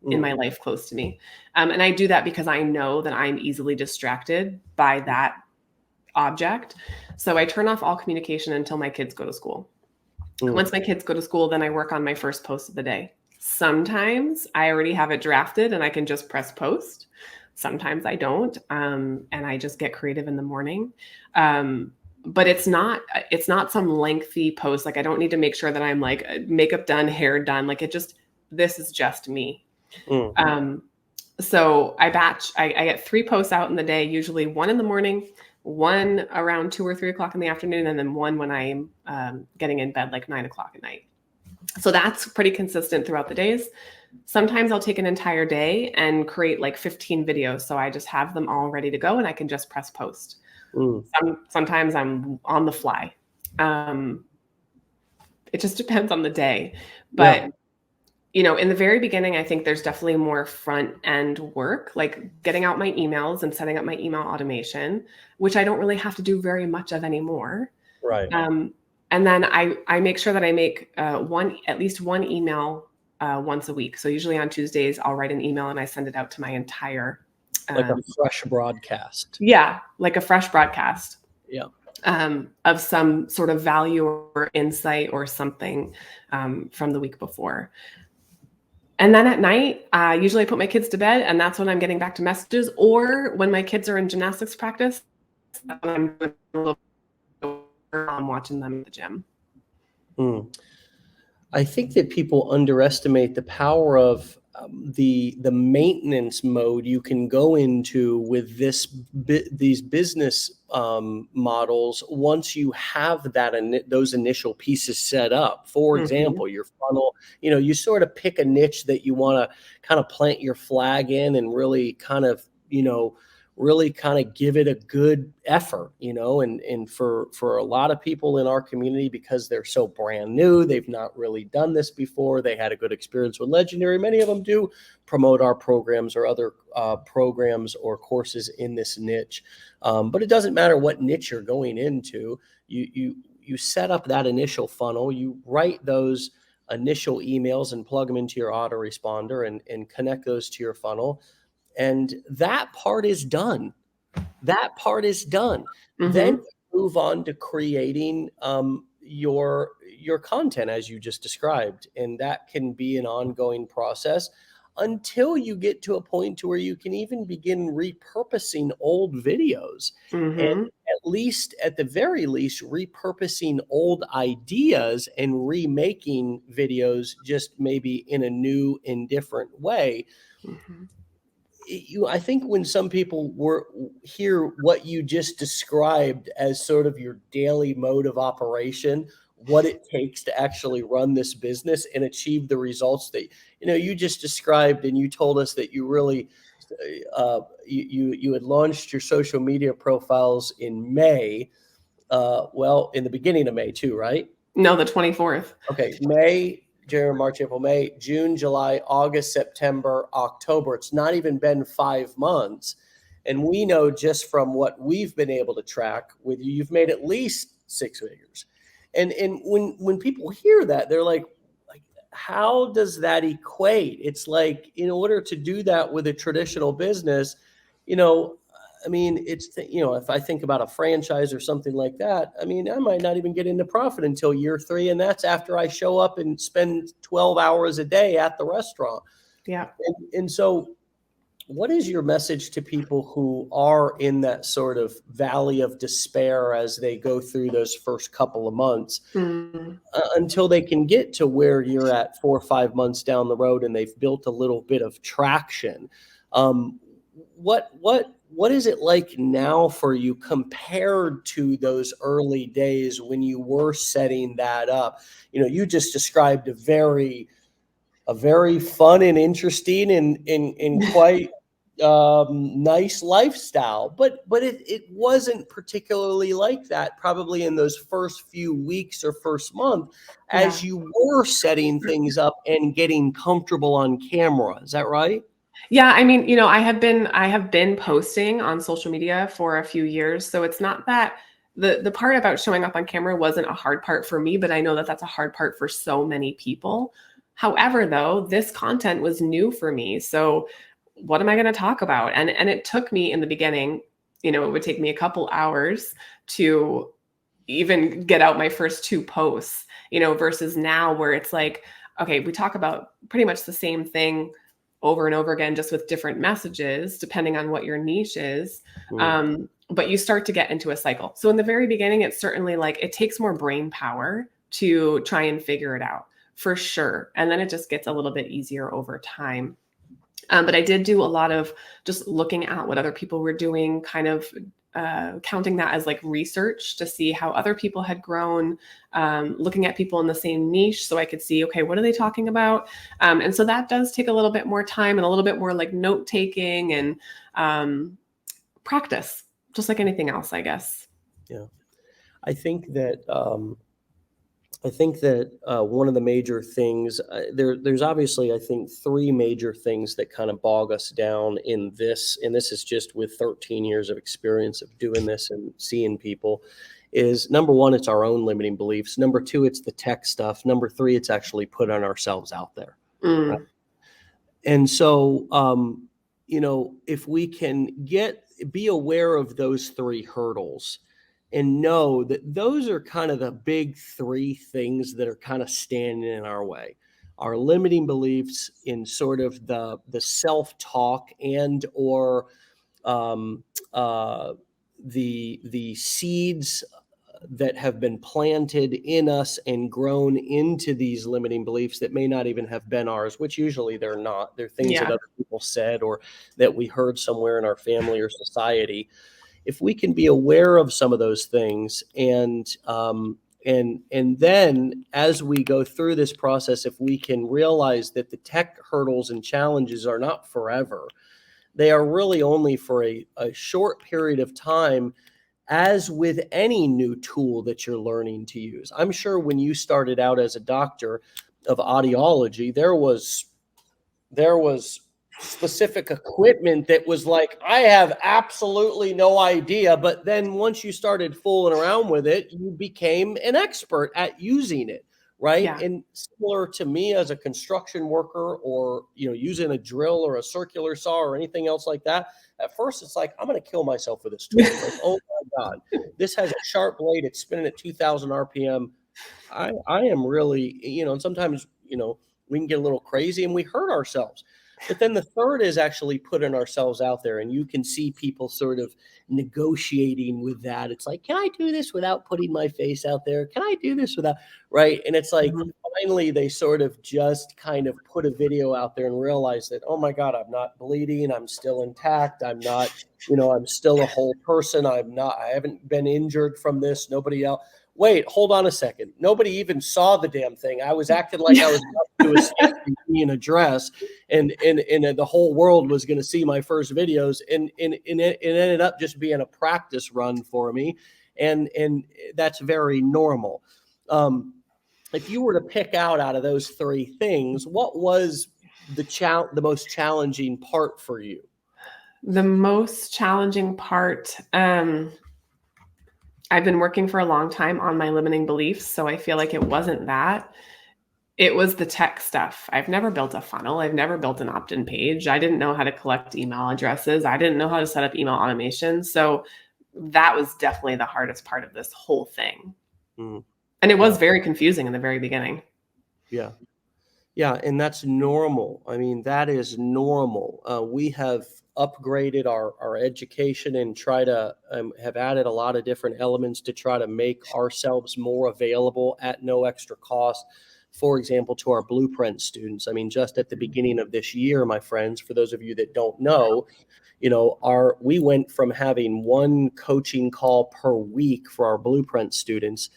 in my life close to me, and I do that because I know that I'm easily distracted by that object. So I turn off all communication until my kids go to school. Once my kids go to school, then I work on my first post of the day. Sometimes I already have it drafted and I can just press post. Sometimes I don't, and I just get creative in the morning. But it's not some lengthy post. Like I don't need to make sure that I'm like makeup done, hair done. Like this is just me. So I get 3 posts out in the day, usually 1 in the morning, 1 around 2 or 3 o'clock in the afternoon, and then 1 when I'm getting in bed, like 9 o'clock at night. So that's pretty consistent throughout the days. Sometimes I'll take an entire day and create like 15 videos. So I just have them all ready to go and I can just press post. Sometimes I'm on the fly. It just depends on the day. But in the very beginning, I think there's definitely more front end work, like getting out my emails and setting up my email automation, which I don't really have to do very much of anymore. Right. And then I make sure that I make at least one email once a week. So usually on Tuesdays, I'll write an email and I send it out to my entire. Like a fresh broadcast. Yeah, like a fresh broadcast. Yeah. Of some sort of value or insight or something from the week before. And then at night, usually I put my kids to bed, and that's when I'm getting back to messages. Or when my kids are in gymnastics practice, I'm watching them at the gym. I think that people underestimate the power of the maintenance mode you can go into with these business models once you have those initial pieces set up. For example, your funnel, you sort of pick a niche that you want to kind of plant your flag in and really kind of give it a good effort, and for a lot of people in our community, because they're so brand new, they've not really done this before. They had a good experience with Legendary. Many of them do promote our programs or other programs or courses in this niche. But it doesn't matter what niche you're going into. You set up that initial funnel, you write those initial emails and plug them into your autoresponder and connect those to your funnel. And that part is done. Then you move on to creating your content as you just described. And that can be an ongoing process until you get to a point to where you can even begin repurposing old videos. And at the very least, repurposing old ideas and remaking videos just maybe in a new and different way. I think when some people hear what you just described as sort of your daily mode of operation, what it takes to actually run this business and achieve the results that you just described, and you told us that you really you had launched your social media profiles in May, in the beginning of May too, right? No, the 24th. Okay, May, January, March, April, May, June, July, August, September, October. It's not even been 5 months. And we know just from what we've been able to track with you, you've made at least six figures. And when people hear that, they're like, how does that equate? It's like, in order to do that with a traditional business, you know, I mean, if I think about a franchise or something like that, I mean, I might not even get into profit until year three. And that's after I show up and spend 12 hours a day at the restaurant. Yeah. And so what is your message to people who are in that sort of valley of despair as they go through those first couple of months until they can get to where you're at 4 or 5 months down the road and they've built a little bit of traction? What is it like now for you compared to those early days when you were setting that up? You just described a very fun and interesting and quite nice lifestyle, but it wasn't particularly like that probably in those first few weeks or first month as you were setting things up and getting comfortable on camera. Is that right? Yeah, I mean, I have been posting on social media for a few years, so it's not that the part about showing up on camera wasn't a hard part for me, but I know that that's a hard part for so many people. However, though, this content was new for me. So what am I going to talk about? And it took me in the beginning, it would take me a couple hours to even get out my first two posts, versus now where it's like, okay, we talk about pretty much the same thing over and over again, just with different messages, depending on what your niche is. But you start to get into a cycle. So in the very beginning, it's certainly like it takes more brain power to try and figure it out, for sure. And then it just gets a little bit easier over time. But I did do a lot of just looking at what other people were doing, kind of counting that as like research to see how other people had grown, looking at people in the same niche so I could see, okay, what are they talking about? And so that does take a little bit more time and a little bit more like note taking and practice, just like anything else, I guess. Yeah. I think that one of the major things there's obviously, I think, three major things that kind of bog us down in this, and this is just with 13 years of experience of doing this and seeing people, is number one, it's our own limiting beliefs. Number two, it's the tech stuff. Number three, it's actually putting ourselves out there. Right? And so, if we can be aware of those three hurdles, and know that those are kind of the big three things that are kind of standing in our way. Our limiting beliefs in sort of the self-talk and or the seeds that have been planted in us and grown into these limiting beliefs that may not even have been ours, which usually they're not. They're things that other people said or that we heard somewhere in our family or society. If we can be aware of some of those things and then as we go through this process, if we can realize that the tech hurdles and challenges are not forever, they are really only for a short period of time, as with any new tool that you're learning to use. I'm sure when you started out as a doctor of audiology, there was specific equipment that was like, I have absolutely no idea. But then once you started fooling around with it, you became an expert at using it. Right. Yeah. And similar to me as a construction worker or, using a drill or a circular saw or anything else like that. At first, it's like, I'm going to kill myself with this tool. Like, oh my God, this has a sharp blade. It's spinning at 2000 RPM. I am really, and sometimes, we can get a little crazy and we hurt ourselves. But then the third is actually putting ourselves out there, and you can see people sort of negotiating with that. It's like, can I do this without putting my face out there? Can I do this without, right? And it's like, finally, they sort of just kind of put a video out there and realize that, oh my God, I'm not bleeding. I'm still intact. I'm not, I'm still a whole person. I haven't been injured from this. Nobody else. Wait, hold on a second. Nobody even saw the damn thing. I was acting like I was about to escape in a dress, and the whole world was going to see my first videos, and it ended up just being a practice run for me, and that's very normal. if you were to pick out of those three things, what was the most challenging part for you? The most challenging part, I've been working for a long time on my limiting beliefs, so I feel like it wasn't that. It was the tech stuff. I've never built a funnel. I've never built an opt-in page. I didn't know how to collect email addresses. I didn't know how to set up email automation. So that was definitely the hardest part of this whole thing. Mm, And it was yeah, very confusing in the very beginning. yeah. Yeah, and that's normal. I mean, that is normal. We have upgraded our education and try to have added a lot of different elements to try to make ourselves more available at no extra cost. For example, to our blueprint students. I mean, just at the beginning of this year, my friends, for those of you that don't know, we went from having one coaching call per week for our blueprint students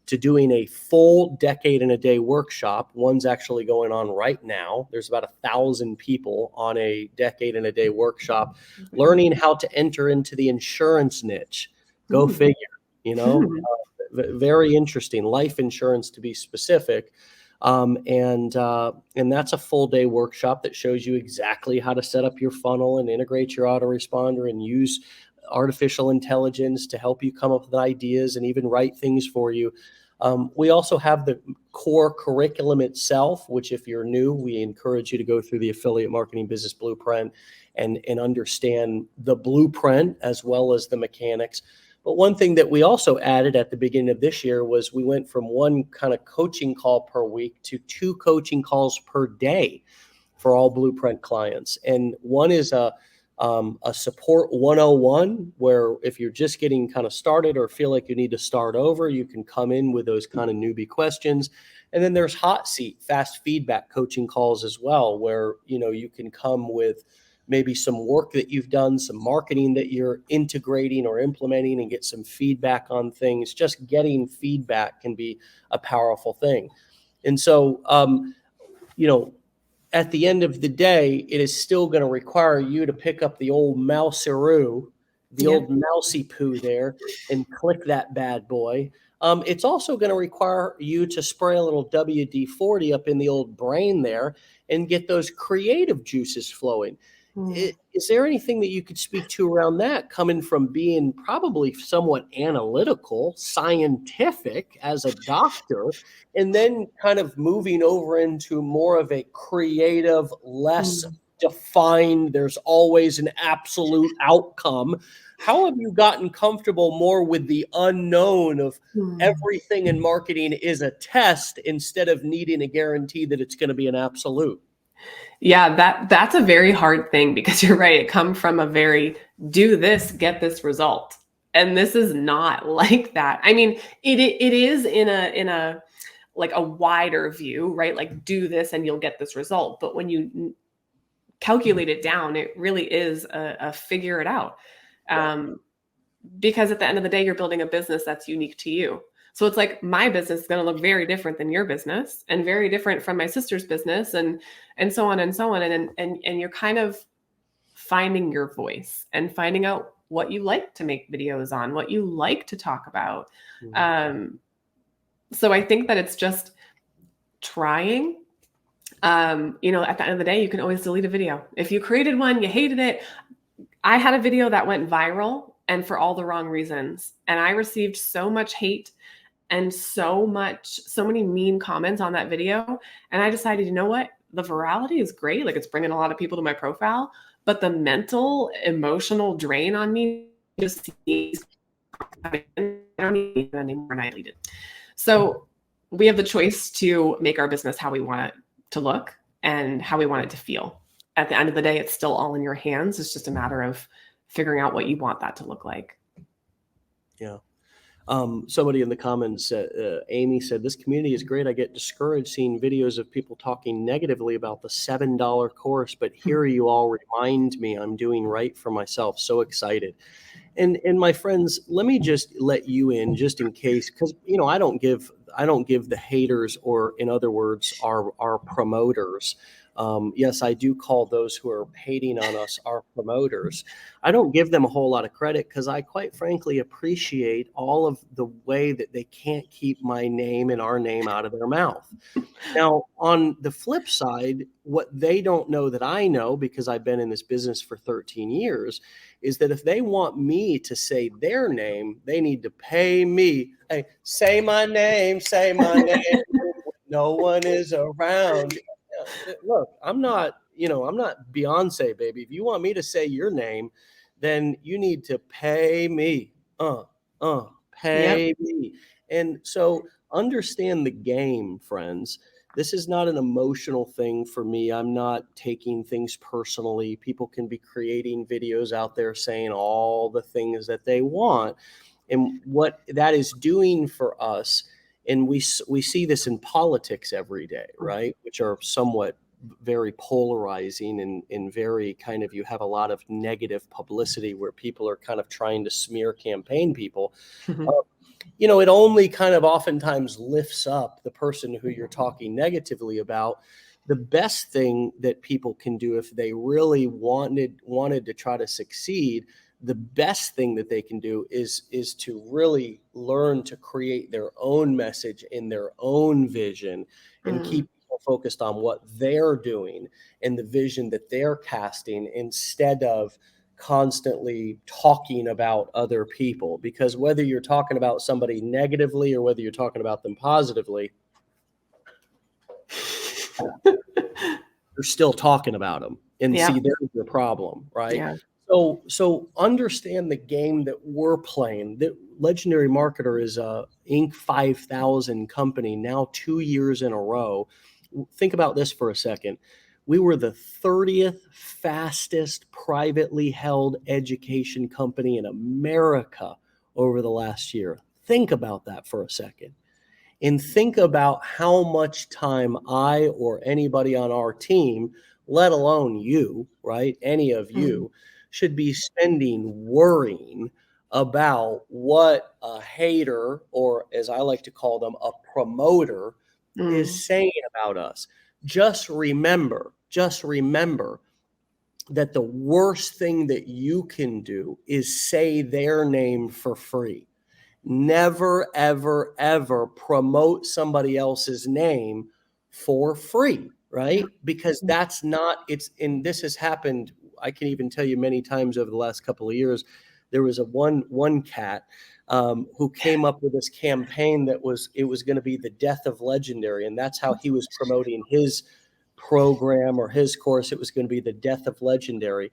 to doing a full decade in a day workshop. One's actually going on right now. There's about 1,000 people on a decade in a day workshop, learning how to enter into the insurance niche. Go figure, you know, very interesting. Life insurance, to be specific. And that's a full day workshop that shows you exactly how to set up your funnel and integrate your autoresponder and use artificial intelligence to help you come up with ideas and even write things for you. We also have the core curriculum itself, which if you're new, we encourage you to go through the Affiliate Marketing Business Blueprint and understand the blueprint as well as the mechanics. But one thing that we also added at the beginning of this year was we went from one kind of coaching call per week to 2 coaching calls per day for all blueprint clients. And one is a support 101, where if you're just getting kind of started or feel like you need to start over, you can come in with those kind of newbie questions. And then there's hot seat, fast feedback coaching calls as well, where you can come with maybe some work that you've done, some marketing that you're integrating or implementing, and get some feedback on things. Just getting feedback can be a powerful thing. And so, at the end of the day, it is still going to require you to pick up the old mouseroo, the old mousy poo there, and click that bad boy. It's also going to require you to spray a little WD-40 up in the old brain there and get those creative juices flowing. Is there anything that you could speak to around that, coming from being probably somewhat analytical, scientific as a doctor, and then kind of moving over into more of a creative, less defined, there's always an absolute outcome? How have you gotten comfortable more with the unknown of everything in marketing is a test instead of needing a guarantee that it's going to be an absolute? Yeah, that's a very hard thing, because you're right. It comes from a very do this, get this result. And this is not like that. I mean, it is in a like a wider view, right? Like do this and you'll get this result. But when you calculate it down, it really is a figure it out. Because at the end of the day, you're building a business that's unique to you. So it's like my business is going to look very different than your business, and very different from my sister's business, and so on and so on. And you're kind of finding your voice and finding out what you like to make videos on, what you like to talk about. So I think that it's just trying. At the end of the day, you can always delete a video. If you created one, you hated it. I had a video that went viral, and for all the wrong reasons. And I received so much hate and so many mean comments on that video. And I decided, you know what? The virality is great. Like, it's bringing a lot of people to my profile, but the mental, emotional drain on me just I don't need it anymore, and I deleted it. So we have the choice to make our business how we want it to look and how we want it to feel. At the end of the day, it's still all in your hands. It's just a matter of figuring out what you want that to look like. Yeah. Somebody in the comments, Amy said, this community is great. I get discouraged seeing videos of people talking negatively about the $7 course, but here you all remind me I'm doing right for myself. So excited. And my friends, let me just let you in, just in case, because I don't give the haters, or in other words, our promoters, Yes, I do call those who are hating on us our promoters. I don't give them a whole lot of credit because I quite frankly appreciate all of the way that they can't keep my name and our name out of their mouth. Now, on the flip side, what they don't know that I know, because I've been in this business for 13 years, is that if they want me to say their name, they need to pay me. Hey, say my name, say my name. No one is around. Look, I'm not Beyonce, baby. If you want me to say your name, then you need to pay me. Uh, Yep. pay me. And so understand the game, friends. This is not an emotional thing for me. I'm not taking things personally. People can be creating videos out there saying all the things that they want. And what that is doing for us, and we see this in politics every day, right? Which are somewhat very polarizing and very kind of, you have a lot of negative publicity where people are kind of trying to smear campaign people. It only kind of oftentimes lifts up the person who you're talking negatively about. The best thing that people can do if they really wanted to try to succeed, the best thing that they can do is to really learn to create their own message in their own vision and keep people focused on what they're doing and the vision that they're casting instead of constantly talking about other people. Because whether you're talking about somebody negatively or whether you're talking about them positively, you're still talking about them. And Yeah. see, there's your problem, right? Yeah. So understand the game that we're playing. The Legendary Marketer is a Inc. 5000 company now 2 years in a row. Think about this for a second. We were the 30th fastest privately held education company in America over the last year. Think about that for a second. And think about how much time I or anybody on our team, let alone you, right? Any of you, should be spending worrying about what a hater, or as I like to call them, a promoter, is saying about us. Just remember that the worst thing that you can do is say their name for free. Never, ever, ever promote somebody else's name for free, right? Because that's not, and this has happened. I can even tell you many times over the last couple of years. There was a one cat who came up with this campaign that it was going to be the death of Legendary, and that's how he was promoting his program or his course. It was going to be the death of Legendary.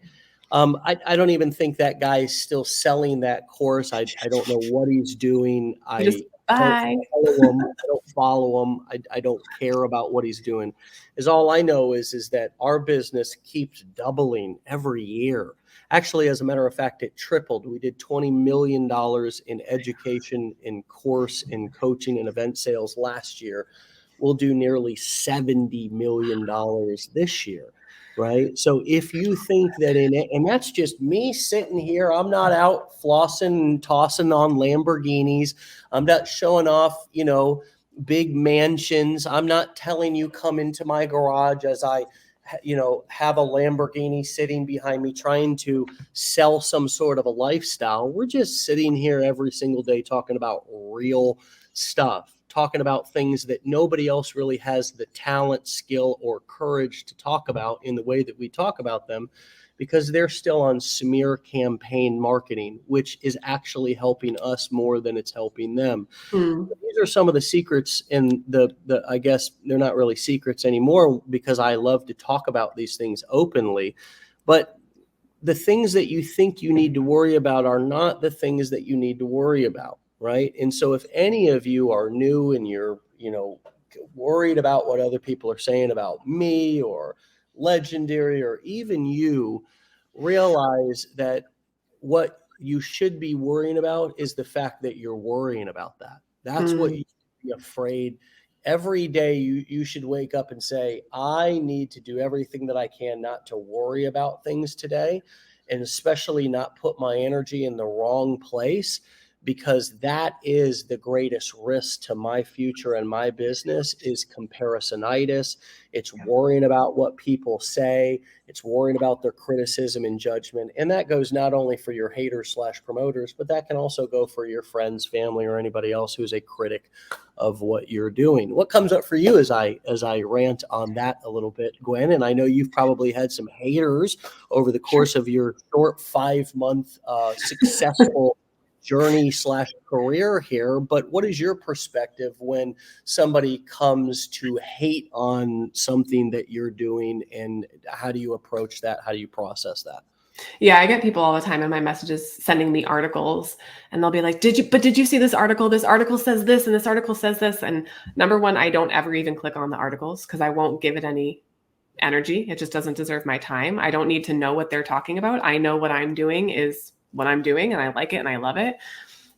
I don't even think that guy is still selling that course. I don't know what he's doing. Just I don't bye. follow him. I don't follow him. I don't care about what he's doing. Is all I know is that our business keeps doubling every year. Actually, as a matter of fact, it tripled. We did $20 million in education, in course, in coaching, and event sales last year. We'll do nearly $70 million this year. Right. So if you think that and that's just me sitting here, I'm not out flossing and tossing on Lamborghinis. I'm not showing off, big mansions. I'm not telling you come into my garage as I, have a Lamborghini sitting behind me trying to sell some sort of a lifestyle. We're just sitting here every single day talking about real stuff, talking about things that nobody else really has the talent, skill, or courage to talk about in the way that we talk about them, because they're still on smear campaign marketing, which is actually helping us more than it's helping them. These are some of the secrets, and the I guess they're not really secrets anymore because I love to talk about these things openly. But the things that you think you need to worry about are not the things that you need to worry about, right? And so if any of you are new and you're, worried about what other people are saying about me or Legendary or even you, realize that what you should be worrying about is the fact that you're worrying about that. That's what you should be afraid. Every day you should wake up and say, I need to do everything that I can not to worry about things today, and especially not put my energy in the wrong place, because that is the greatest risk to my future and my business is comparisonitis. It's worrying about what people say. It's worrying about their criticism and judgment. And that goes not only for your haters slash promoters, but that can also go for your friends, family, or anybody else who's a critic of what you're doing. What comes up for you as I rant on that a little bit, Gwen? And I know you've probably had some haters over the course of your short 5-month successful journey slash career here, but what is your perspective when somebody comes to hate on something that you're doing, and how do you approach that? How do you process that? Yeah, I get people all the time in my messages sending me articles, and they'll be like, did you see this article? This article says this and this article says this. And number one, I don't ever even click on the articles because I won't give it any energy. It just doesn't deserve my time. I don't need to know what they're talking about. I know what I'm doing is what I'm doing, and I like it and I love it.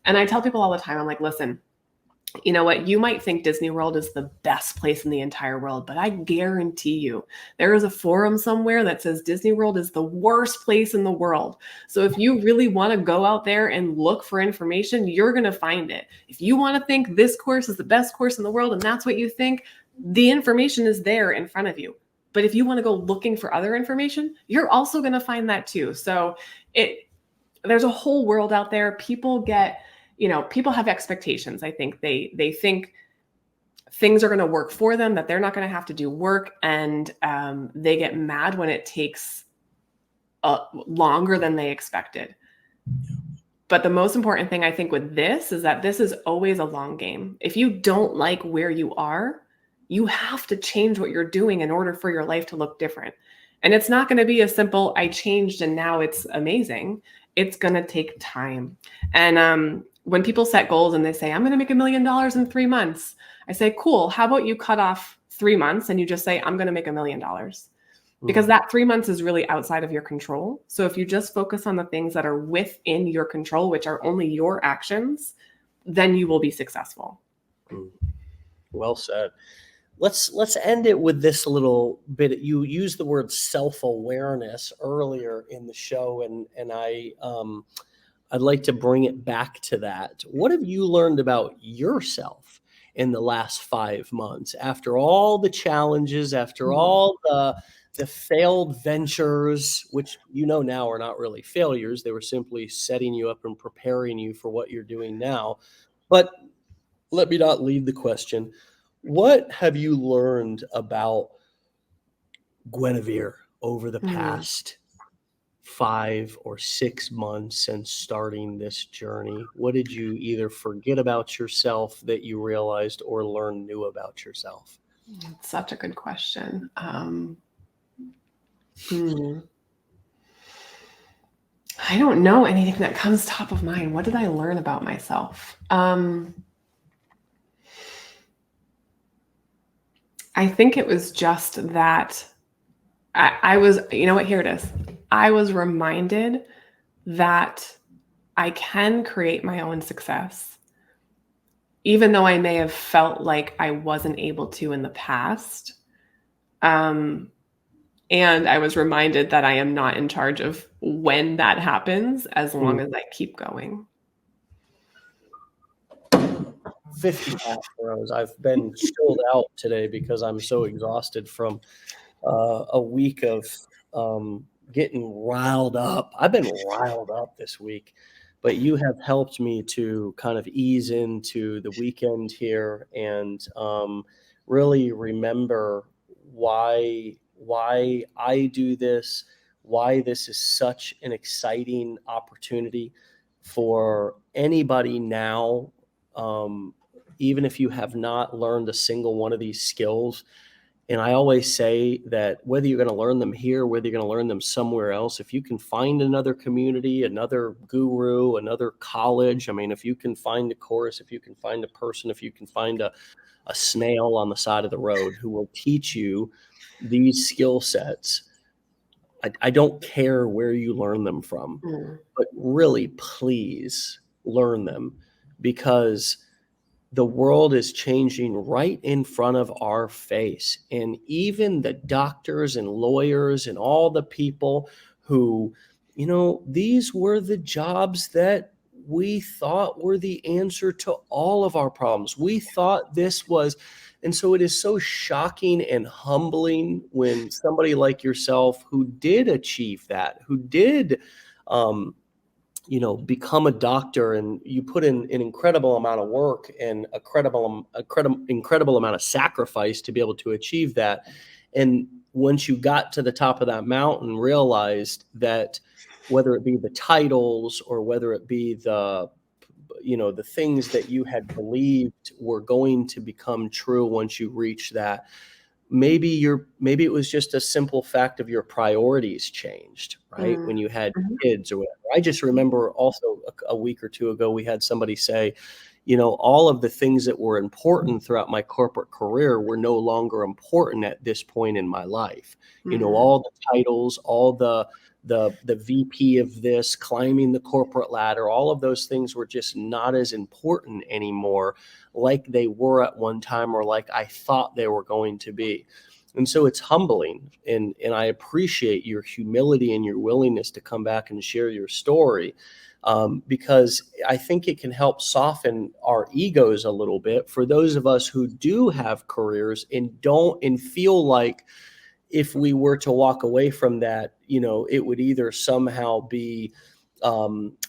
And I tell people all the time, I'm like, listen, you know what? You might think Disney World is the best place in the entire world, but I guarantee you there is a forum somewhere that says Disney World is the worst place in the world. So if you really want to go out there and look for information, you're going to find it. If you want to think this course is the best course in the world and that's what you think, the information is there in front of you. But if you want to go looking for other information, you're also going to find that too. So there's a whole world out there. People have expectations. I think they think things are going to work for them, that they're not going to have to do work. And they get mad when it takes longer than they expected. But the most important thing I think with this is that this is always a long game. If you don't like where you are, you have to change what you're doing in order for your life to look different. And it's not going to be a simple, I changed and now it's amazing. It's going to take time. And when people set goals and they say, I'm going to make $1 million in 3 months, I say, cool. How about you cut off 3 months and you just say, I'm going to make $1 million? Because that 3 months is really outside of your control. So if you just focus on the things that are within your control, which are only your actions, then you will be successful. Well said. Let's end it with this little bit. You used the word self-awareness earlier in the show, and I'd like to bring it back to that. What have you learned about yourself in the last 5 months after all the challenges, after all the failed ventures, which now are not really failures. They were simply setting you up and preparing you for what you're doing now. But let me not leave the question. What have you learned about Guinevere over the past 5 or 6 months since starting this journey? What did you either forget about yourself that you realized or learn new about yourself? It's such a good question. I don't know anything that comes top of mind. What did I learn about myself? I think it was just that I was, here it is. I was reminded that I can create my own success, even though I may have felt like I wasn't able to in the past. And I was reminded that I am not in charge of when that happens, as long as I keep going. 50 half throws. I've been chilled out today because I'm so exhausted from a week of getting riled up. I've been riled up this week, but you have helped me to kind of ease into the weekend here and really remember why I do this, why this is such an exciting opportunity for anybody now. Even if you have not learned a single one of these skills. And I always say that whether you're going to learn them here, whether you're going to learn them somewhere else, if you can find another community, another guru, another college, if you can find a course, if you can find a person, if you can find a snail on the side of the road who will teach you these skill sets, I don't care where you learn them from, but really, please learn them, because the world is changing right in front of our face. And even the doctors and lawyers and all the people who, these were the jobs that we thought were the answer to all of our problems. We thought this was, and so it is so shocking and humbling when somebody like yourself who did achieve that, who did, um, become a doctor, and you put in an incredible amount of work and incredible amount of sacrifice to be able to achieve that. And once you got to the top of that mountain, realized that whether it be the titles or whether it be the things that you had believed were going to become true once you reach that, maybe it was just a simple fact of your priorities changed, right? When you had Mhm. kids or whatever. I just remember also a week or two ago, we had somebody say, all of the things that were important throughout my corporate career were no longer important at this point in my life. Mhm. All the titles, all the VP of this, climbing the corporate ladder, all of those things were just not as important anymore like they were at one time or like I thought they were going to be. And so it's humbling, and I appreciate your humility and your willingness to come back and share your story, because I think it can help soften our egos a little bit for those of us who do have careers and feel like if we were to walk away from that, it would either somehow be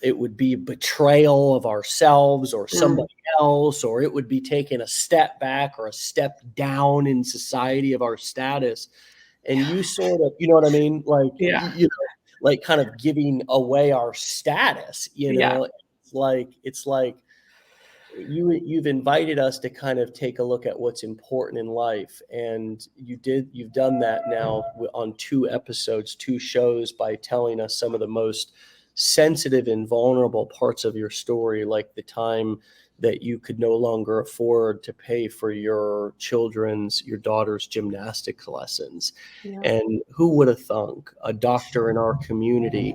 it would be betrayal of ourselves or Mm. somebody else, or it would be taking a step back or a step down in society of our status. And Yeah. you sort of, you know what I mean? Like, Yeah. like kind of giving away our status, Yeah. it's like you've invited us to kind of take a look at what's important in life, and you've done that now on 2 episodes, 2 shows, by telling us some of the most sensitive and vulnerable parts of your story, like the time that you could no longer afford to pay for your daughter's gymnastics lessons. Yeah. And who would have thunk a doctor in our community,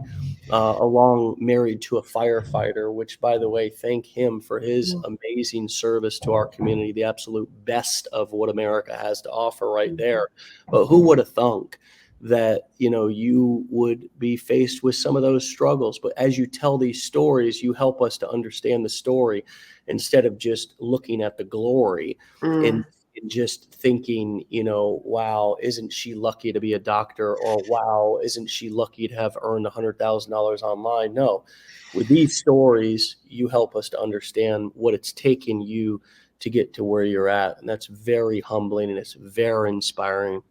along married to a firefighter, which, by the way, thank him for his Mm. amazing service to our community, the absolute best of what America has to offer right Mhm. there. But who would have thunk that, you would be faced with some of those struggles? But as you tell these stories, you help us to understand the story instead of just looking at the glory and Mm. just thinking, wow, isn't she lucky to be a doctor? Or wow, isn't she lucky to have earned $100,000 online? No, with these stories, you help us to understand what it's taken you to get to where you're at. And that's very humbling and it's very inspiring.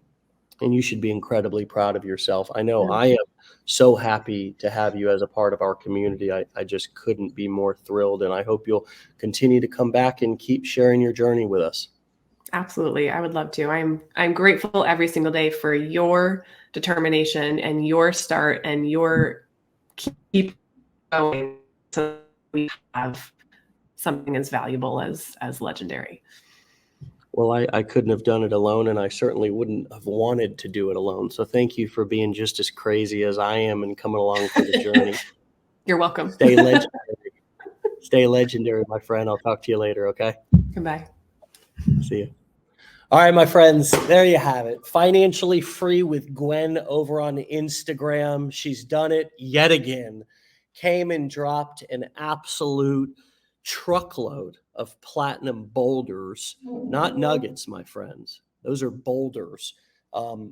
And you should be incredibly proud of yourself. I know Mm. I am so happy to have you as a part of our community. I just couldn't be more thrilled. And I hope you'll continue to come back and keep sharing your journey with us. Absolutely. I would love to. I'm grateful every single day for your determination and your start and your keep going so we have something as valuable as legendary. Well, I couldn't have done it alone, and I certainly wouldn't have wanted to do it alone. So thank you for being just as crazy as I am and coming along for the journey. You're welcome. Stay legendary. Stay legendary, my friend. I'll talk to you later, okay? Goodbye. See you. All right, my friends, there you have it. Financially Free with Gwen over on Instagram. She's done it yet again. Came and dropped an absolute truckload of platinum boulders, not nuggets, my friends. Those are boulders.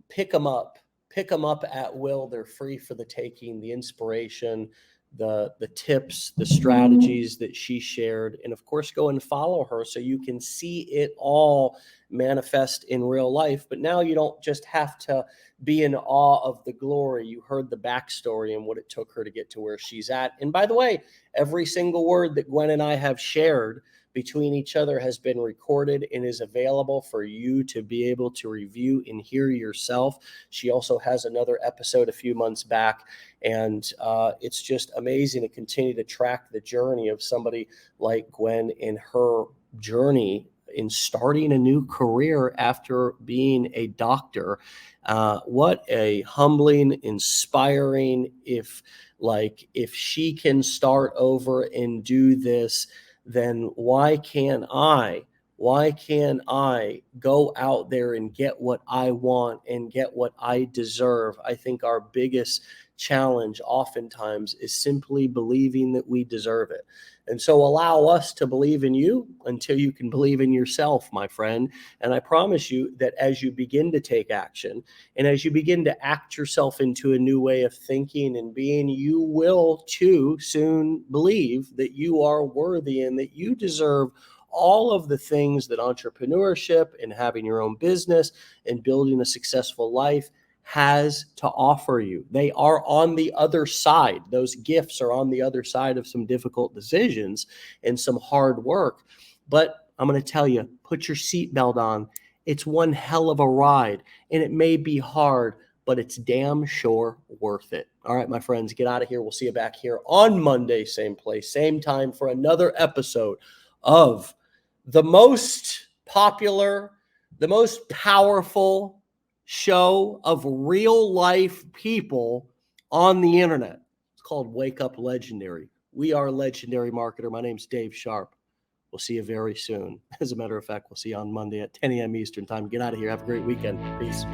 Pick them up. Pick them up at will. They're free for the taking. The inspiration, the tips, the strategies that she shared, and of course, go and follow her so you can see it all manifest in real life. But now you don't just have to be in awe of the glory. You heard the backstory and what it took her to get to where she's at. And by the way, every single word that Gwen and I have shared between each other has been recorded and is available for you to be able to review and hear yourself. She also has another episode a few months back, and it's just amazing to continue to track the journey of somebody like Gwen in her journey in starting a new career after being a doctor. What a humbling, inspiring, if she can start over and do this, then why can't I? Why can't I go out there and get what I want and get what I deserve? I think our biggest challenge oftentimes is simply believing that we deserve it. And so allow us to believe in you until you can believe in yourself, my friend. And I promise you that as you begin to take action and as you begin to act yourself into a new way of thinking and being, you will too soon believe that you are worthy and that you deserve all of the things that entrepreneurship and having your own business and building a successful life has to offer you. They are on the other side. Those gifts are on the other side of some difficult decisions and some hard work. But I'm going to tell you, put your seatbelt on. It's one hell of a ride, and it may be hard, but it's damn sure worth it. All right, my friends, get out of here. We'll see you back here on Monday, same place, same time, for another episode of the most popular, the most powerful show of real life people on the internet. It's called Wake Up Legendary. We are Legendary Marketer. My name's Dave Sharpe. We'll see you very soon. As a matter of fact, we'll see you on Monday at 10 a.m. Eastern time. Get out of here. Have a great weekend. Peace.